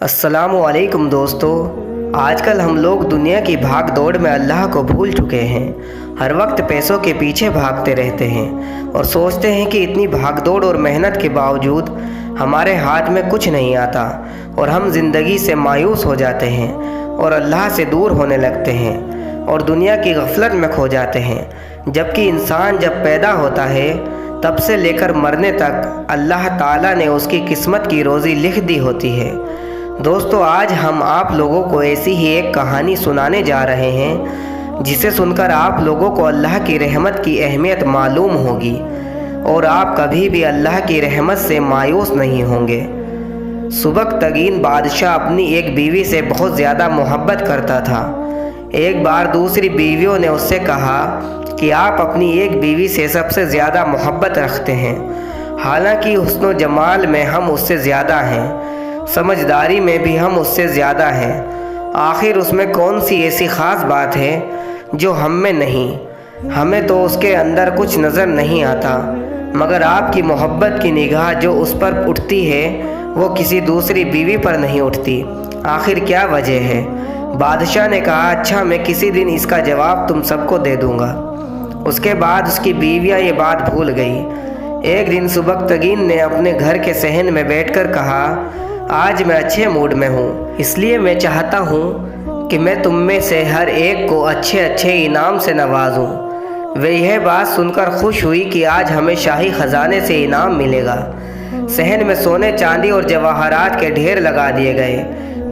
अस्सलामु अलैकुम दोस्तों। आजकल हम लोग दुनिया की भाग दौड़ में अल्लाह को भूल चुके हैं। हर वक्त पैसों के पीछे भागते रहते हैं और सोचते हैं कि इतनी भाग दौड़ और मेहनत के बावजूद हमारे हाथ में कुछ नहीं आता और हम ज़िंदगी से मायूस हो जाते हैं और अल्लाह से दूर होने लगते हैं और दुनिया की गफलत में खो जाते हैं। जबकि इंसान जब पैदा होता है तब से लेकर मरने तक अल्लाह ताला ने उसकी किस्मत की रोज़ी लिख दी होती है। दोस्तों, आज हम आप लोगों को ऐसी ही एक कहानी सुनाने जा रहे हैं जिसे सुनकर आप लोगों को अल्लाह की रहमत की अहमियत मालूम होगी और आप कभी भी अल्लाह की रहमत से मायूस नहीं होंगे। सुबकतगीन बादशाह अपनी एक बीवी से बहुत ज़्यादा मोहब्बत करता था। एक बार दूसरी बीवियों ने उससे कहा कि आप अपनी एक बीवी से सबसे ज़्यादा मोहब्बत रखते हैं, हालांकि हुस्न जमाल में हम उससे ज़्यादा हैं, समझदारी में भी हम उससे ज़्यादा हैं। आखिर उसमें कौन सी ऐसी ख़ास बात है जो हम में नहीं? हमें तो उसके अंदर कुछ नज़र नहीं आता, मगर आपकी मोहब्बत की निगाह जो उस पर उठती है वो किसी दूसरी बीवी पर नहीं उठती। आखिर क्या वजह है? बादशाह ने कहा, अच्छा, मैं किसी दिन इसका जवाब तुम सबको दे दूँगा। उसके बाद उसकी बीवियाँ ये बात भूल गई। एक दिन सुबकतगीन ने अपने घर के सहन में बैठकर कहा, आज मैं अच्छे मूड में हूँ, इसलिए मैं चाहता हूँ कि मैं तुम में से हर एक को अच्छे अच्छे इनाम से नवाजूँ। वह यह बात सुनकर खुश हुई कि आज हमें शाही ख़जाने से इनाम मिलेगा। सहन में सोने चांदी और जवाहरात के ढेर लगा दिए गए।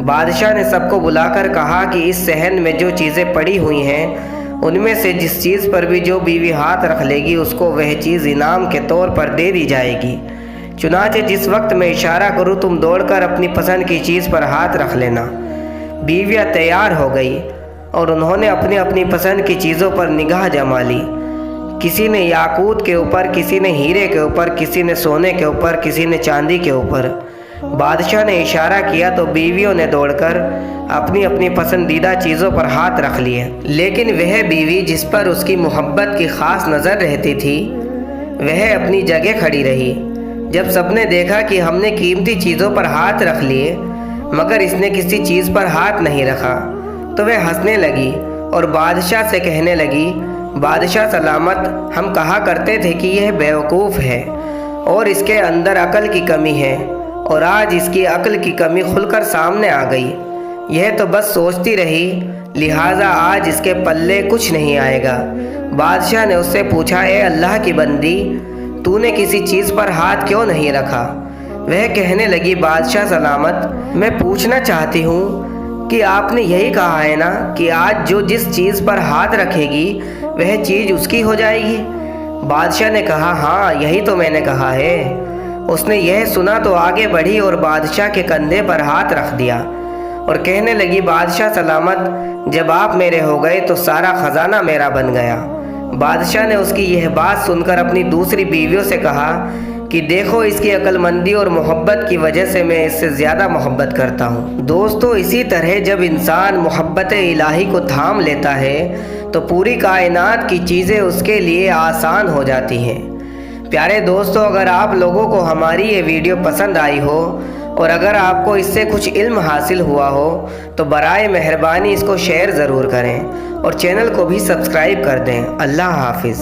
बादशाह ने सबको बुलाकर कहा कि इस सहन में जो चीज़ें पड़ी हुई हैं उनमें से जिस चीज़ पर भी जो बीवी हाथ रख लेगी उसको वह चीज़ इनाम के तौर पर दे दी जाएगी। चुनाचे जिस वक्त मैं इशारा करूं तुम दौड़कर अपनी पसंद की चीज़ पर हाथ रख लेना। बीवियां तैयार हो गई और उन्होंने अपनी अपनी पसंद की चीज़ों पर निगाह जमा ली। किसी ने याकूत के ऊपर, किसी ने हीरे के ऊपर, किसी ने सोने के ऊपर, किसी ने चांदी के ऊपर। बादशाह ने इशारा किया तो बीवियों ने दौड़कर अपनी अपनी पसंदीदा चीज़ों पर हाथ रख लिए। लेकिन वह बीवी जिस पर उसकी मोहब्बत की ख़ास नज़र रहती थी वह अपनी जगह खड़ी रही। जब सबने देखा कि हमने कीमती चीज़ों पर हाथ रख लिए मगर इसने किसी चीज़ पर हाथ नहीं रखा तो वह हंसने लगी और बादशाह से कहने लगी, बादशाह सलामत, हम कहा करते थे कि यह बेवकूफ़ है और इसके अंदर अक्ल की कमी है और आज इसकी अक्ल की कमी खुलकर सामने आ गई। यह तो बस सोचती रही, लिहाजा आज इसके पल्ले कुछ नहीं आएगा। बादशाह ने उससे पूछा, ए अल्लाह की बंदी, तूने किसी चीज़ पर हाथ क्यों नहीं रखा? वह कहने लगी, बादशाह सलामत, मैं पूछना चाहती हूँ कि आपने यही कहा है ना कि आज जो जिस चीज़ पर हाथ रखेगी वह चीज़ उसकी हो जाएगी। बादशाह ने कहा, हाँ, यही तो मैंने कहा है। उसने यह सुना तो आगे बढ़ी और बादशाह के कंधे पर हाथ रख दिया और कहने लगी, बादशाह सलामत, जब आप मेरे हो गए तो सारा ख़जाना मेरा बन गया। बादशाह ने उसकी यह बात सुनकर अपनी दूसरी बीवियों से कहा कि देखो, इसकी अक्लमंदी और मोहब्बत की वजह से मैं इससे ज़्यादा मोहब्बत करता हूँ। दोस्तों, इसी तरह जब इंसान मोहब्बत इलाही को थाम लेता है तो पूरी कायनात की चीज़ें उसके लिए आसान हो जाती हैं। प्यारे दोस्तों, अगर आप लोगों को हमारी ये वीडियो पसंद आई हो और अगर आपको इससे कुछ इल्म हासिल हुआ हो तो बराए मेहरबानी इसको शेयर ज़रूर करें और चैनल को भी सब्सक्राइब कर दें। अल्लाह हाफिज़।